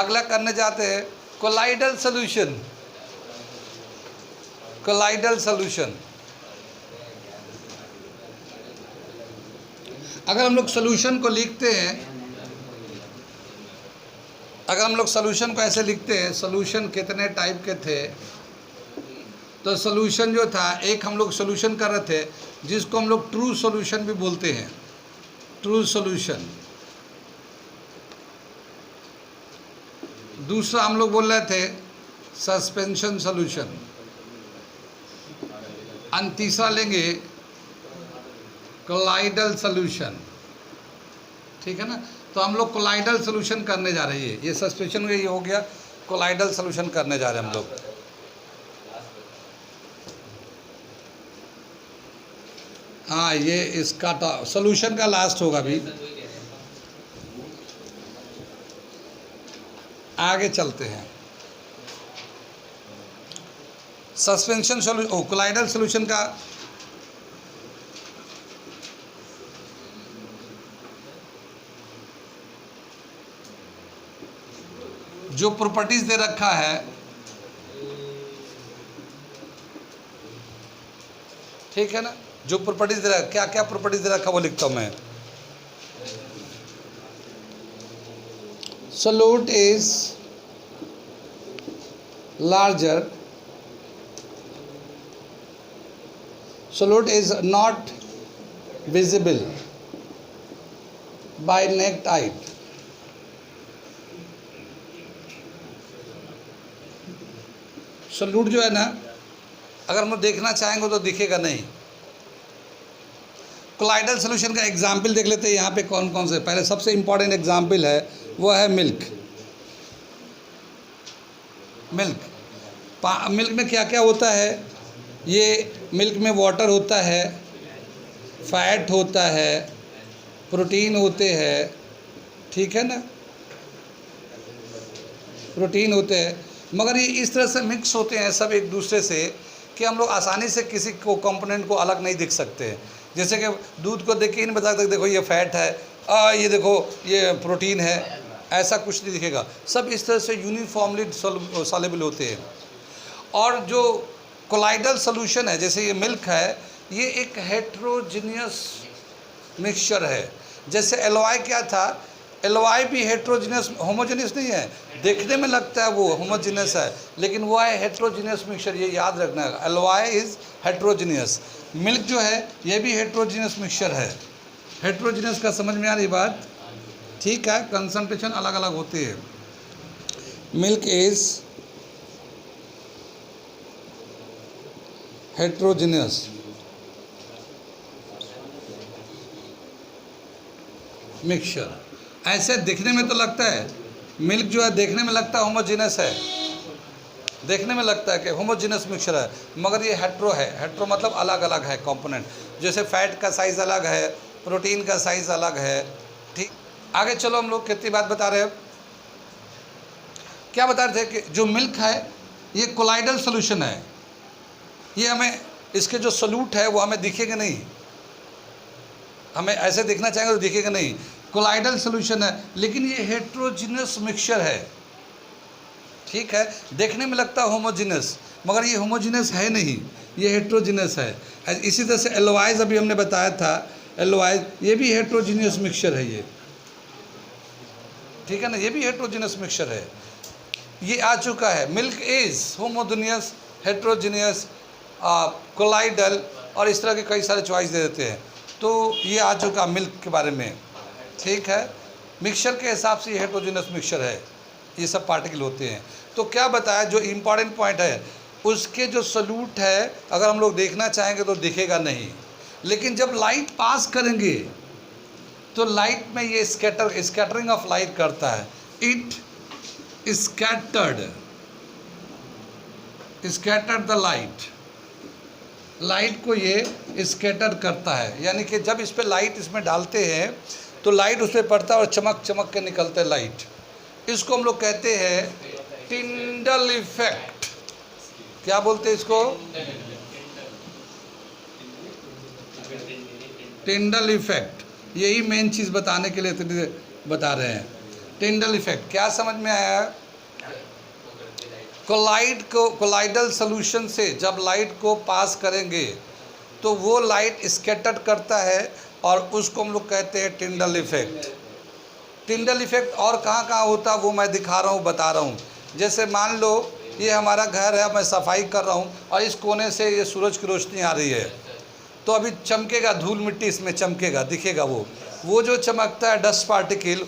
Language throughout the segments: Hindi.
अगला करने जाते हैं कोलाइडल सॉल्यूशन। कोलाइडल सॉल्यूशन, अगर हम लोग सॉल्यूशन को लिखते हैं, अगर हम लोग सॉल्यूशन को ऐसे लिखते हैं, सॉल्यूशन कितने टाइप के थे, तो सॉल्यूशन जो था, एक हम लोग सॉल्यूशन कर रहे थे जिसको हम लोग ट्रू सॉल्यूशन भी बोलते हैं, ट्रू सॉल्यूशन। दूसरा हम लोग बोल रहे थे सस्पेंशन सॉल्यूशन, और तीसरा लेंगे कोलाइडल सॉल्यूशन। ठीक है ना, तो हम लोग कोलाइडल सॉल्यूशन करने जा रहे हैं। ये सस्पेंशन ये हो गया, कोलाइडल सॉल्यूशन करने जा रहे हैं हम लोग। हाँ, ये इसका सॉल्यूशन का लास्ट होगा। अभी आगे चलते हैं। सस्पेंशन सॉल्यूशन, कोलाइडल सॉल्यूशन का जो प्रॉपर्टीज दे रखा है, ठीक है ना, जो प्रॉपर्टीज दे रखा, क्या क्या प्रॉपर्टीज दे रखा वो लिखता हूं मैं। Solute is larger, solute is not visible by naked eye. Solute जो है ना, अगर हम देखना चाहेंगे तो दिखेगा नहीं। कोलाइडल सॉल्यूशन का एग्जाम्पल देख लेते हैं यहाँ पे कौन कौन से। पहले सबसे इम्पॉर्टेंट एग्जाम्पल है वो है मिल्क। मिल्क में क्या क्या होता है, ये मिल्क में वाटर होता है, फैट होता है, प्रोटीन होते हैं, ठीक है ना, प्रोटीन होते हैं, मगर ये इस तरह से मिक्स होते हैं सब एक दूसरे से कि हम लोग आसानी से किसी को कंपोनेंट को अलग नहीं दिख सकते। जैसे कि दूध को देख के नहीं बता सकते देखो ये फैट है, ये देखो ये प्रोटीन है, ऐसा कुछ नहीं दिखेगा। सब इस तरह से यूनिफॉर्मली सॉल्युबल होते हैं। और जो कोलाइडल सॉल्यूशन है, जैसे ये मिल्क है, ये एक हेट्रोजीनियस मिक्सचर है। जैसे एलवाई क्या था, एलवाई भी हेट्रोजीनियस, होमोजीनियस नहीं है। देखने में लगता है वो होमोजीनियस है, लेकिन वो है हेट्रोजीनियस मिक्सचर, ये याद रखना है। एलवाई इज हेट्रोजीनियस। मिल्क जो है ये भी हेट्रोजीनियस मिक्सचर है। हेट्रोजीनियस का समझ में आ रही बात? ठीक है, कंसंट्रेशन अलग अलग होती है। Milk is heterogeneous mixture. ऐसे दिखने में तो लगता है मिल्क जो है, देखने में लगता है होमोजीनस है, देखने में लगता है कि होमोजीनस मिक्सचर है, मगर ये हेट्रो है। हेट्रो मतलब अलग अलग है कंपोनेंट। जैसे फैट का साइज़ अलग है, प्रोटीन का साइज़ अलग है। ठीक, आगे चलो। हम लोग कितनी बात बता रहे हैं, क्या बता रहे थे कि जो मिल्क है ये कोलाइडल सॉल्यूशन है। ये हमें, इसके जो सोल्यूट है वो हमें दिखेगा नहीं, हमें ऐसे देखना चाहेंगे तो दिखेगा नहीं, कोलाइडल सॉल्यूशन है, लेकिन ये हेट्रोजीनियस मिक्सचर है। ठीक है, देखने में लगता है होमोजीनियस, मगर ये होमोजीनियस है नहीं, ये हेट्रोजीनियस है। इसी तरह से एल्वाइज अभी हमने बताया था, एल्वाइज ये भी हेट्रोजीनियस मिक्सचर है ये, ठीक है ना, ये भी हेट्रोजीनियस मिक्सचर है। ये आ चुका है। Milk is homogeneous, heterogeneous, colloidal, और इस तरह के कई सारे चॉइस दे देते हैं। तो ये आ चुका मिल्क के बारे में। ठीक है, मिक्सचर के हिसाब से ये हेट्रोजीनियस मिक्सचर है, ये सब पार्टिकल होते हैं। तो क्या बताया, जो इम्पॉर्टेंट पॉइंट है, उसके जो सोल्यूट है अगर हम लोग देखना चाहेंगे तो दिखेगा नहीं, लेकिन जब लाइट पास करेंगे तो लाइट में ये स्कैटरिंग ऑफ लाइट करता है। It scattered the light, light को ये स्कैटर करता है। यानी कि जब इस पर लाइट इसमें डालते हैं तो लाइट उस पर पड़ता है और चमक चमक के निकलता है लाइट। इसको हम लोग कहते हैं टिंडल इफेक्ट। क्या बोलते हैं इसको? Tyndall effect. यही मेन चीज़ बताने के लिए बता रहे हैं। टिंडल इफेक्ट, क्या समझ में आया? कोलाइडल सोल्यूशन से जब लाइट को पास करेंगे तो वो लाइट स्कैटर करता है और उसको हम लोग कहते हैं टिंडल इफेक्ट। टिंडल इफेक्ट और कहाँ कहाँ होता है वो मैं दिखा रहा हूँ, बता रहा हूँ। जैसे मान लो ये हमारा घर है, मैं सफाई कर रहा हूँ और इस कोने से ये सूरज की रोशनी आ रही है, तो अभी चमकेगा, धूल मिट्टी इसमें चमकेगा, दिखेगा। वो जो चमकता है डस्ट पार्टिकल,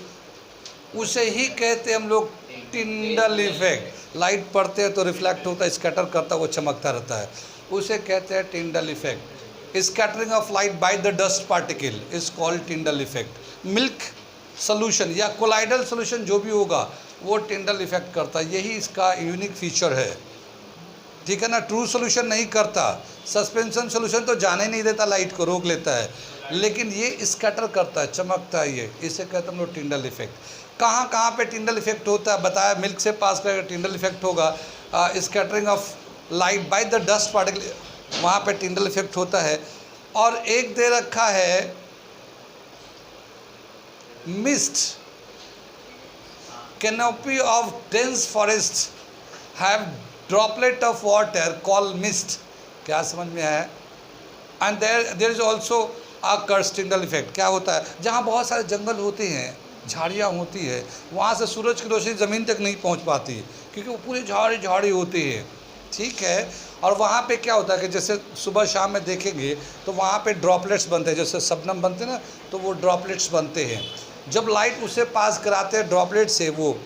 उसे ही कहते हैं हम लोग टिंडल इफेक्ट। लाइट पड़ते हैं तो रिफ्लेक्ट होता है, स्कैटर करता है, वो चमकता रहता है, उसे कहते हैं Tyndall effect. Scattering of light by the dust particle is called Tyndall effect. Milk solution या कोलाइडल सोल्यूशन जो भी होगा वो टिंडल इफेक्ट करता है, यही इसका यूनिक फीचर है, ठीक है ना। ट्रू सोल्यूशन नहीं करता, सस्पेंशन सोल्यूशन तो जाने नहीं देता, लाइट को रोक लेता है, लेकिन ये स्कैटर करता है, चमकता है, ये इसे कहते हैं हम लोग टिंडल इफेक्ट। कहाँ कहाँ पे टिंडल इफेक्ट होता है बताया, मिल्क से पास करके टिंडल इफेक्ट होगा। Scattering of light by the dust particle, वहाँ पे टिंडल इफेक्ट होता है। और एक दे रखा है mist, canopy of dense forest have droplet of water called mist, क्या समझ में आया? And there is also a curse Tyndall effect. क्या होता है, जहाँ बहुत सारे जंगल होते हैं, झाड़ियाँ होती है, वहाँ से सूरज की रोशनी ज़मीन तक नहीं पहुँच पाती है क्योंकि वो पूरी झाड़ी होती है, ठीक है। और वहाँ पे क्या होता है कि जैसे सुबह शाम में देखेंगे तो वहाँ पे ड्रॉपलेट्स बनते हैं, जैसे शबनम बनते हैं ना, तो वो ड्रॉपलेट्स बनते हैं। जब लाइट उसे पास कराते हैं ड्रॉपलेट से, वो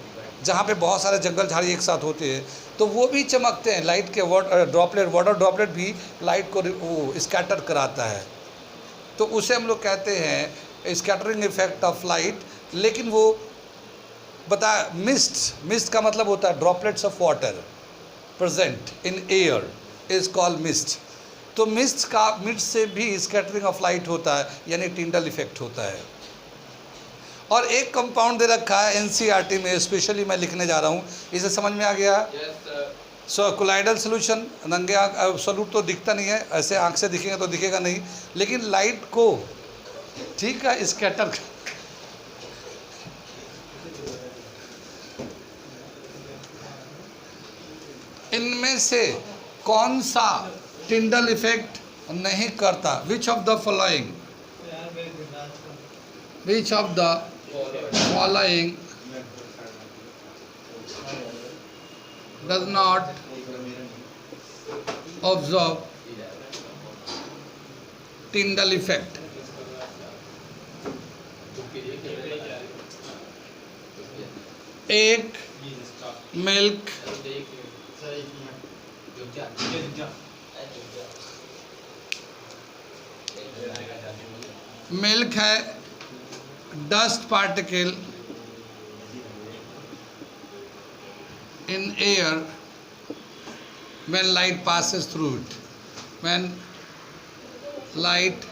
जहाँ पे बहुत सारे जंगल झाड़ी एक साथ होते हैं, तो वो भी चमकते हैं। लाइट के वाटर ड्रॉपलेट भी लाइट को वो स्कैटर कराता है, तो उसे हम लोग कहते हैं स्कैटरिंग इफेक्ट ऑफ लाइट। लेकिन वो बता, मिस्ट का मतलब होता है droplets of water present in air is called mist. तो मिस्ट से भी स्कैटरिंग ऑफ लाइट होता है, यानी टिंडल इफेक्ट होता है। और एक कंपाउंड दे रखा है एनसीईआरटी में, स्पेशली मैं लिखने जा रहा हूँ, इसे समझ में आ गया? कोलाइडल सोल्यूशन, नंगे आँख सोल्यूट तो दिखता नहीं है, ऐसे आँख से दिखेगा तो दिखेगा नहीं, लेकिन लाइट को, ठीक है, स्कैटर। इनमें से कौन सा टिंडल इफेक्ट नहीं करता? Which of the following does not observe Tyndall effect? Egg, milk, milk है dust particle in air when light passes through it. When light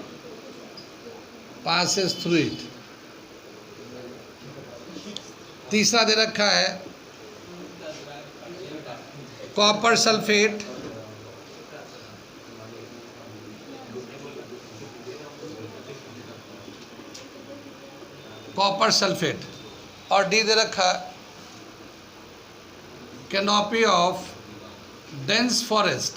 passes through it. तीसरा दे रखा है कॉपर सल्फेट, और डी दे रखा कैनोपी ऑफ डेंस फॉरेस्ट,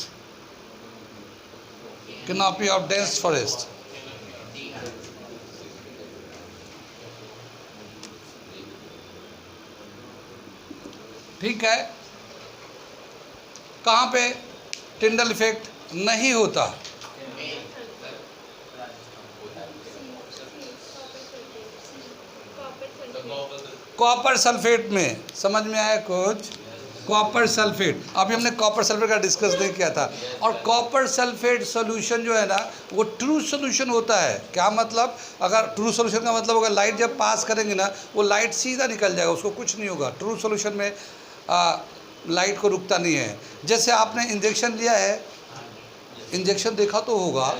ठीक है। कहाँ पे टिंडल इफेक्ट नहीं होता? कॉपर सल्फेट में, समझ में आया कुछ? कॉपर सल्फेट, अभी हमने कॉपर सल्फेट का डिस्कस नहीं किया था। और कॉपर सल्फेट सॉल्यूशन जो है ना, वो ट्रू सॉल्यूशन होता है। क्या मतलब? अगर ट्रू सॉल्यूशन का मतलब होगा लाइट जब पास करेंगे ना, वो लाइट सीधा निकल जाएगा, उसको कुछ नहीं होगा। ट्रू सॉल्यूशन में लाइट को रुकता नहीं है। जैसे आपने इंजेक्शन लिया है, इंजेक्शन देखा तो होगा,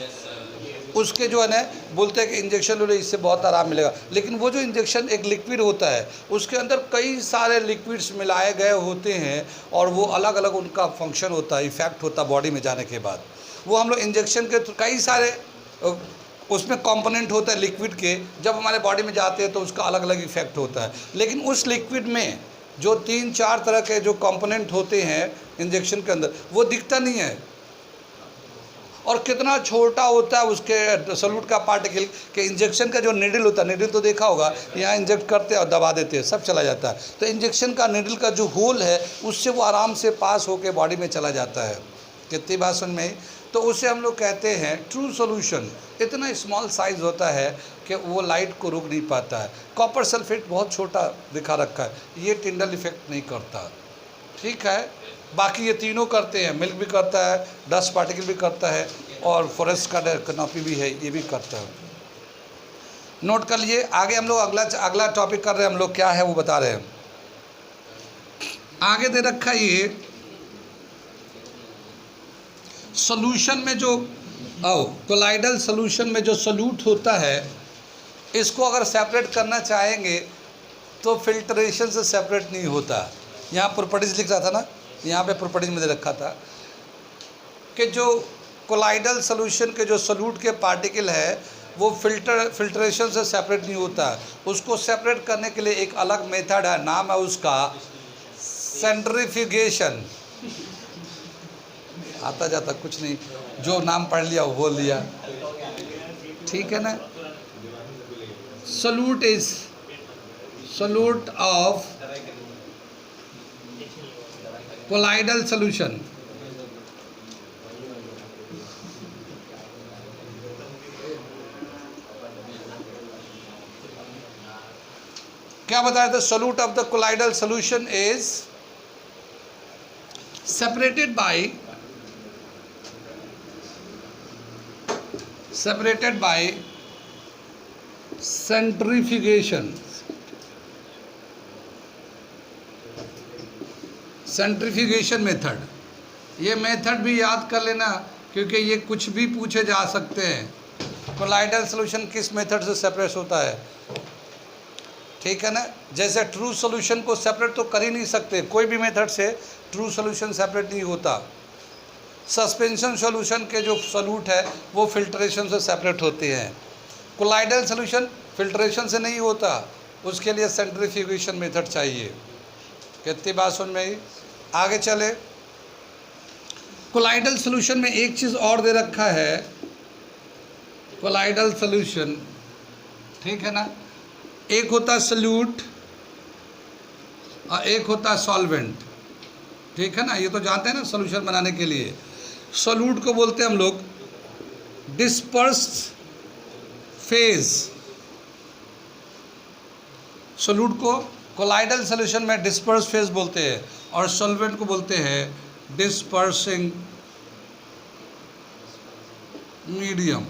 उसके जो है ना बोलते हैं कि इंजेक्शन ले, इससे बहुत आराम मिलेगा, लेकिन वो जो इंजेक्शन एक लिक्विड होता है, उसके अंदर कई सारे लिक्विड्स मिलाए गए होते हैं और वो अलग अलग उनका फंक्शन होता है, इफेक्ट होता है बॉडी में जाने के बाद। वो हम लोग इंजेक्शन के कई सारे उसमें कंपोनेंट होता है लिक्विड के, जब हमारे बॉडी में जाते हैं तो उसका अलग अलग इफेक्ट होता है। लेकिन उस लिक्विड में जो 3-4 तरह के जो कंपोनेंट होते हैं इंजेक्शन के अंदर, वो दिखता नहीं है। और कितना छोटा होता है उसके सॉल्यूट का पार्टिकल कि इंजेक्शन का जो निडल होता है, निडल तो देखा होगा, यहाँ इंजेक्ट करते हैं और दबा देते हैं, सब चला जाता है। तो इंजेक्शन का निडल का जो होल है उससे वो आराम से पास होकर बॉडी में चला जाता है। कितनी बात समझ में आई? तो उसे हम लोग कहते हैं ट्रू सॉल्यूशन। इतना स्मॉल साइज होता है कि वो लाइट को रोक नहीं पाता है। कॉपर सल्फेट बहुत छोटा दिखा रखा है, ये टिंडल इफेक्ट नहीं करता, ठीक है। बाकी ये तीनों करते हैं, मिल्क भी करता है, डस्ट पार्टिकल भी करता है, और फॉरेस्ट का कनॉपी भी है, ये भी करता है। नोट कर लिए। आगे हम लोग अगला टॉपिक कर रहे हैं हम लोग, क्या है वो बता रहे हैं। आगे दे रखा ये सॉल्यूशन में जो कोलाइडल सॉल्यूशन में जो सॉल्यूट होता है, इसको अगर सेपरेट करना चाहेंगे तो फिल्ट्रेशन से सेपरेट नहीं होता। यहाँ प्रॉपर्टीज लिख रहा था ना, यहाँ पे प्रॉपर्टीज में दे रखा था कि जो कोलाइडल सॉल्यूशन के जो सॉल्यूट के पार्टिकल है वो फिल्ट्रेशन से सेपरेट नहीं होता। उसको सेपरेट करने के लिए एक अलग मेथड है, नाम है उसका सेंट्रीफ्यूगेशन। आता जाता कुछ नहीं, जो नाम पढ़ लिया वो बोल दिया, ठीक है ना। solute of colloidal solution क्या बताया था? solute of the colloidal solution is separated by centrifugation. Centrifugation method, ये मेथड भी याद कर लेना क्योंकि ये कुछ भी पूछे जा सकते हैं। कोलाइडल सॉल्यूशन किस मेथड से सेपरेट होता है, ठीक है ना। जैसे ट्रू सॉल्यूशन को सेपरेट तो कर ही नहीं सकते, कोई भी मेथड से ट्रू सॉल्यूशन सेपरेट नहीं होता। सस्पेंशन सॉल्यूशन के जो सॉल्यूट है वो फिल्ट्रेशन से सेपरेट होते हैं। कोलाइडल सॉल्यूशन फिल्ट्रेशन से नहीं होता, उसके लिए सेंट्रीफ्यूगेशन मेथड चाहिए। कितनी बात सुन में ही। आगे चले। कोलाइडल सॉल्यूशन में एक चीज़ और दे रखा है, कोलाइडल सॉल्यूशन, ठीक है ना। एक होता है सॉल्यूट और एक होता है सॉल्वेंट, ठीक है ना। ये तो जानते हैं ना, सॉल्यूशन बनाने के लिए सॉल्यूट को बोलते हैं हम लोग डिस्पर्स्ड फेज। सॉल्यूट को कोलाइडल सॉल्यूशन में डिस्पर्स फेज बोलते हैं और सॉल्वेंट को बोलते हैं डिस्पर्सिंग मीडियम,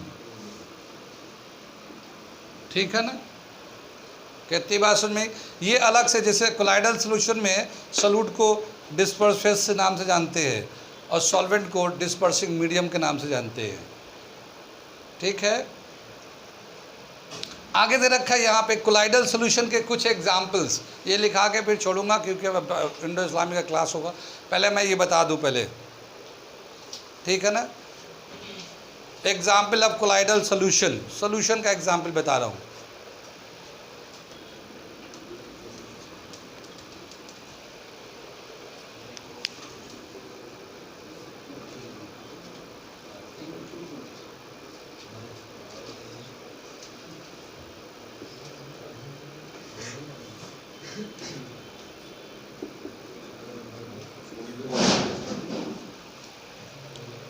ठीक है ना। कितनी बात समझ में। ये अलग से, जैसे कोलाइडल सॉल्यूशन में सॉल्यूट को डिस्पर्स फेज से नाम से जानते हैं और सॉल्वेंट को डिस्पर्सिंग मीडियम के नाम से जानते हैं, ठीक है। आगे दे रखा है यहाँ पे कोलाइडल सॉल्यूशन के कुछ एग्जाम्पल्स, ये लिखा के फिर छोड़ूंगा क्योंकि इंडो इस्लामी का क्लास होगा। पहले मैं ये बता दूं पहले, ठीक है ना। Example of colloidal solution, solution का एग्जाम्पल बता रहा हूँ।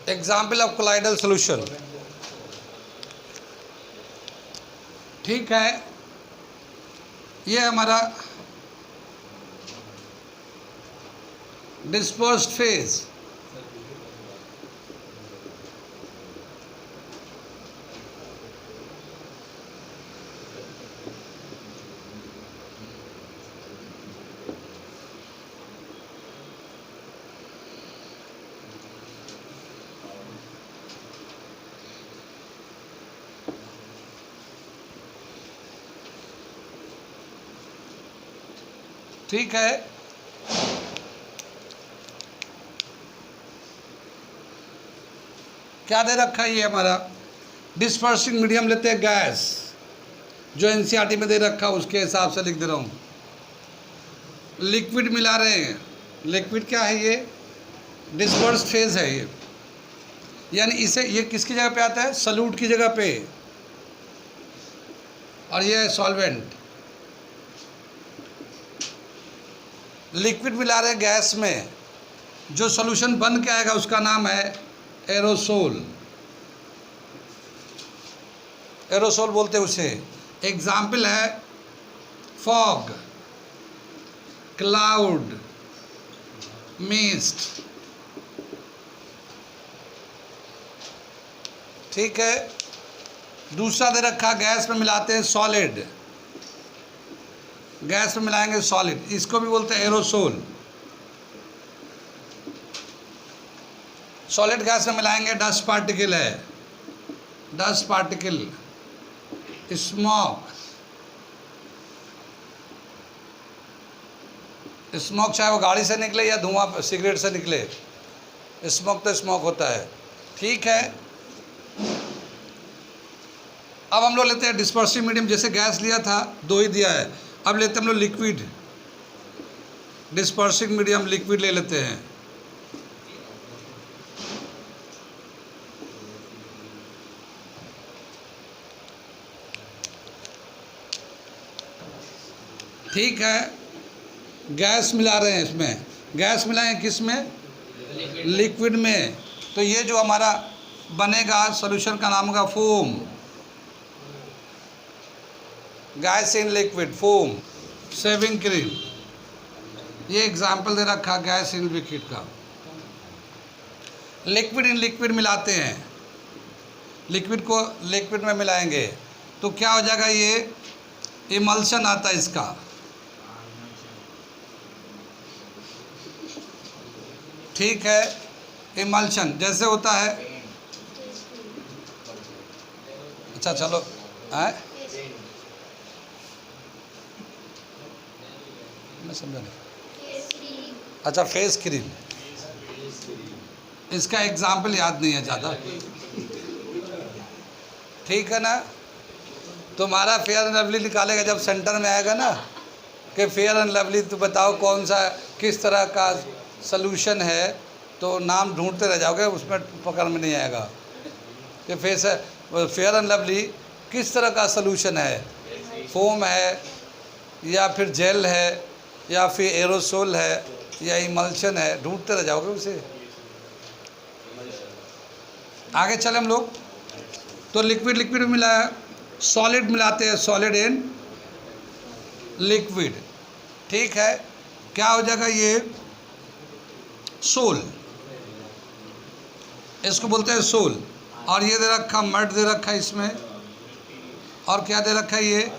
एग्जाम्पल ऑफ कोलाइडल सॉल्यूशन, ठीक है। ये हमारा डिस्पर्स्ड फेज, ठीक है। क्या दे रखा है ये हमारा डिस्पर्सिंग मीडियम लेते हैं गैस, जो एनसीईआरटी में दे रखा उसके हिसाब से लिख दे रहा हूँ। लिक्विड मिला रहे हैं, लिक्विड क्या है ये, डिस्पर्स फेज है ये, यानी इसे ये किसकी जगह पे आता है, सल्यूट की जगह पे, और ये है सॉल्वेंट। लिक्विड मिला रहे हैं गैस में, जो सॉल्यूशन बन के आएगा उसका नाम है एरोसोल, एरोसोल बोलते हैं उसे। एग्जाम्पल है फॉग, क्लाउड, मिस्ट। ठीक है। दूसरा दे रखा गैस में मिलाते हैं सॉलिड, गैस में मिलाएंगे सॉलिड, इसको भी बोलते हैं एरोसोल। सॉलिड गैस में मिलाएंगे डस्ट पार्टिकल है, डस्ट पार्टिकल, स्मोक, स्मोक चाहे वो गाड़ी से निकले या धुआं सिगरेट से निकले, स्मोक तो स्मोक होता है। ठीक है। अब हम लोग लेते हैं डिस्पर्सिव मीडियम, जैसे गैस लिया था 2 ही दिया है, अब लेते हैं हम लोग लिक्विड, डिस्पर्सिव मीडियम लिक्विड ले लेते हैं। ठीक है। गैस मिला रहे हैं इसमें, गैस मिलाएं किस में, लिक्विड में। तो ये जो हमारा बनेगा सॉल्यूशन का नाम होगा foam, gas in liquid foam, shaving cream. ये एग्जाम्पल दे रखा गैस इन लिक्विड का। लिक्विड इन लिक्विड मिलाते हैं, लिक्विड को लिक्विड में मिलाएंगे तो क्या हो जाएगा, ये इमल्शन आता है इसका। ठीक है। इमल्शन जैसे होता है, अच्छा चलो है, मैं समझा नहीं। अच्छा फेस क्रीम, इसका एग्जाम्पल याद नहीं है ज़्यादा। ठीक है ना। तुम्हारा फेयर एंड लवली निकालेगा जब सेंटर में आएगा ना कि फेयर एंड लवली, तो बताओ कौन सा किस तरह का सलूशन है, तो नाम ढूंढते रह जाओगे, उसमें पकड़ में नहीं आएगा कि फेयर एंड लवली किस तरह का सलूशन है, फोम है या फिर जेल है या फिर एरोसोल है या इमल्शन है, ढूंढते रह जाओगे उसे। आगे चले हम लोग। तो लिक्विड लिक्विड में मिलाया, सॉलिड मिलाते हैं, सॉलिड इन लिक्विड। ठीक है। क्या हो जाएगा, ये सोल, इसको बोलते हैं सोल। और ये दे रखा मड दे रखा है इसमें, और क्या दे रखा है, ये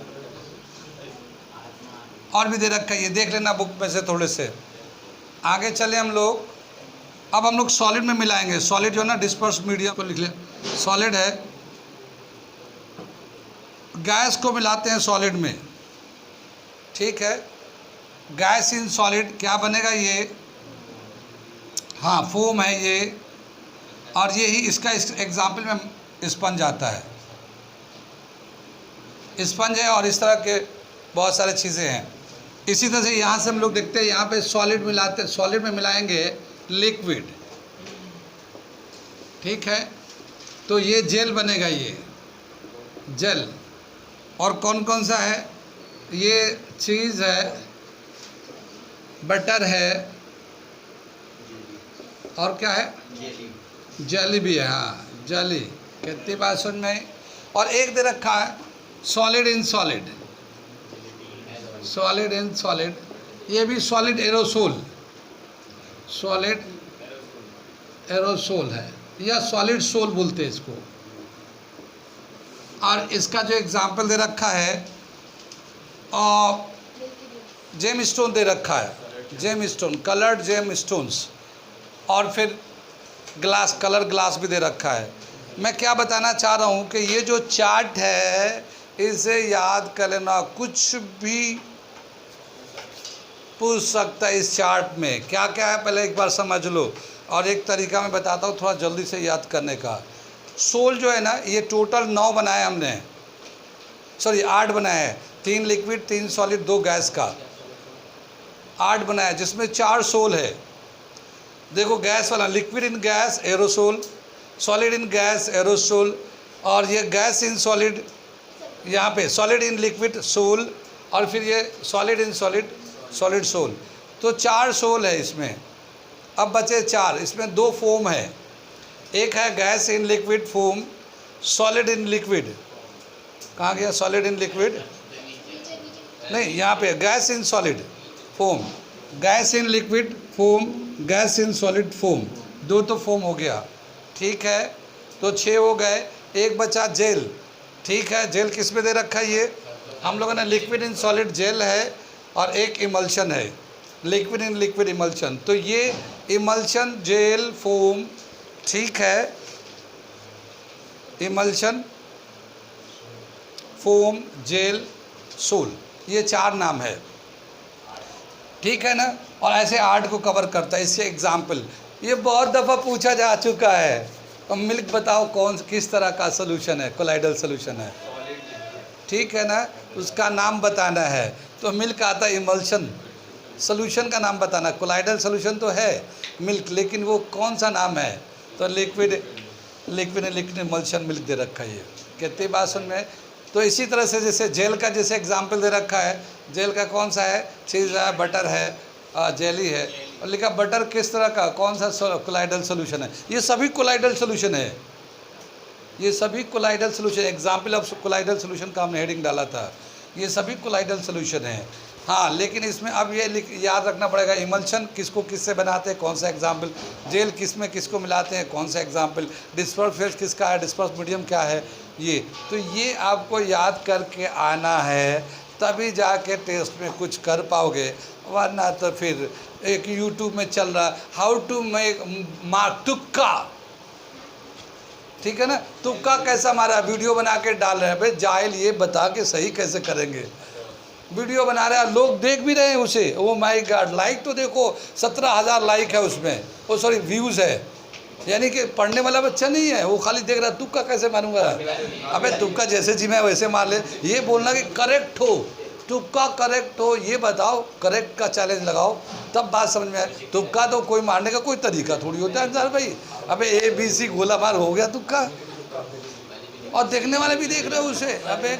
और भी दे रखा है, ये देख लेना बुक में से थोड़े से। आगे चले हम लोग। अब हम लोग सॉलिड में मिलाएंगे, सॉलिड जो है ना डिस्पर्स मीडियम को लिख ले, सॉलिड है, गैस को मिलाते हैं सॉलिड में। ठीक है। गैस इन सॉलिड क्या बनेगा, ये हाँ फोम है ये, और ये ही इसका एग्जाम्पल में स्पंज आता है, स्पंज है, और इस तरह के बहुत सारे चीज़ें हैं। इसी तरह से यहाँ से हम लोग देखते हैं, यहाँ पे सॉलिड मिलाते, सॉलिड में मिलाएंगे लिक्विड। ठीक है। तो ये जेल बनेगा, ये जेल। और कौन कौन सा है, ये चीज़ है, बटर है, और क्या है, जेली भी है, हाँ जेली, कितनी बात सुन में। और एक दे रखा है solid in solid, solid in solid, ये भी सॉलिड एरोसोल, सॉलिड एरोसोल है, या सॉलिड सोल बोलते हैं इसको। और इसका जो एग्जाम्पल दे रखा है, और जेम स्टोन दे रखा है, gemstone, coloured gemstones. और फिर ग्लास, कलर ग्लास भी दे रखा है। मैं क्या बताना चाह रहा हूँ कि ये जो चार्ट है इसे याद कर लेना, कुछ भी पूछ सकता है इस चार्ट में क्या क्या है, पहले एक बार समझ लो। और एक तरीका मैं बताता हूँ थोड़ा जल्दी से याद करने का। सोल जो है ना, ये टोटल 9 बनाया हमने, सॉरी 8 बनाया है। 3 लिक्विड 3 सॉलिड 2 गैस का 8 बनाया, जिसमें 4 सोल है। देखो गैस वाला, liquid in gas aerosol, solid in gas aerosol, और ये गैस इन सॉलिड, यहाँ पे सॉलिड इन लिक्विड सोल, और फिर ये solid in solid solid sol. तो 4 सोल है इसमें। अब बचे 4, इसमें 2 फोम है। एक है gas in liquid foam, solid in liquid, कहाँ गया सॉलिड इन लिक्विड, नहीं यहाँ पे gas in solid foam, gas in liquid foam, gas in solid foam, 2 तो फोम हो गया, ठीक है। तो 6 हो गए। एक बचा जेल, ठीक है। जेल किस में दे रखा है, ये हम लोगों ने लिक्विड इन सॉलिड जेल है, और एक इमल्शन है, लिक्विड इन लिक्विड इमल्शन। तो ये इमल्शन जेल फोम, ठीक है, इमल्शन फोम जेल सोल, ये 4 नाम है, ठीक है ना। और ऐसे 8 को कवर करता है। इससे एग्जाम्पल, ये बहुत दफ़ा पूछा जा चुका है। अब मिल्क बताओ कौन किस तरह का सोल्यूशन है, कोलाइडल सोल्यूशन है, ठीक है ना, उसका नाम बताना है। तो मिल्क आता है इमल्शन, सोल्यूशन का नाम बताना। कोलाइडल सोल्यूशन तो है मिल्क, लेकिन वो कौन सा नाम है, तो लिक्विड लिक्विड इमल्शन मिल्क दे रखा है। ये कितनी बात सुन में। तो इसी तरह से जैसे जेल का जैसे एग्जाम्पल दे रखा है, जेल का कौन सा है, चीज़ है, बटर है, जेली है, और लिखा बटर किस तरह का, कौन सा कोलाइडल सोल्यूशन है। ये सभी कोलाइडल सोल्यूशन है, ये सभी colloidal solution. Example of colloidal solution का हमने हेडिंग डाला था, ये सभी कोलाइडल सोल्यूशन है। हाँ, लेकिन इसमें अब ये याद रखना पड़ेगा, इमल्शन किसको किससे बनाते हैं, कौन सा एग्जाम्पल, जेल किस में किसको मिलाते हैं, कौन सा एग्जाम्पल, डिस्पर्स फेज किसका है, डिस्पर्स मीडियम क्या है, ये। तो ये आपको याद करके आना है, तभी जाके टेस्ट में कुछ कर पाओगे, वरना तो फिर एक यूट्यूब में चल रहा हाउ टू मेक मार तुक्का, ठीक है ना, तुक्का कैसा मारा, वीडियो बना के डाल रहे हैं। भाई जाहिल, ये बता के सही कैसे करेंगे। वीडियो बना रहे हैं, लोग देख भी रहे हैं उसे, ओ माय गॉड, लाइक तो देखो 17,000 लाइक है उसमें, ओ सॉरी व्यूज़ है, यानी कि पढ़ने वाला बच्चा नहीं है, वो खाली देख रहा तुक्का कैसे मारूंगा। अबे तुक्का जैसे जी मैं वैसे मार ले, ये बोलना कि करेक्ट हो, तुक्का करेक्ट हो, ये बताओ, करेक्ट का चैलेंज लगाओ, तब बात समझ में आए। तुक्का तो कोई मारने का कोई तरीका थोड़ी होता है अंसार भाई। अबे ABC गोला मार हो गया तुक्का, और देखने वाले भी देख रहे हो उसे। अबे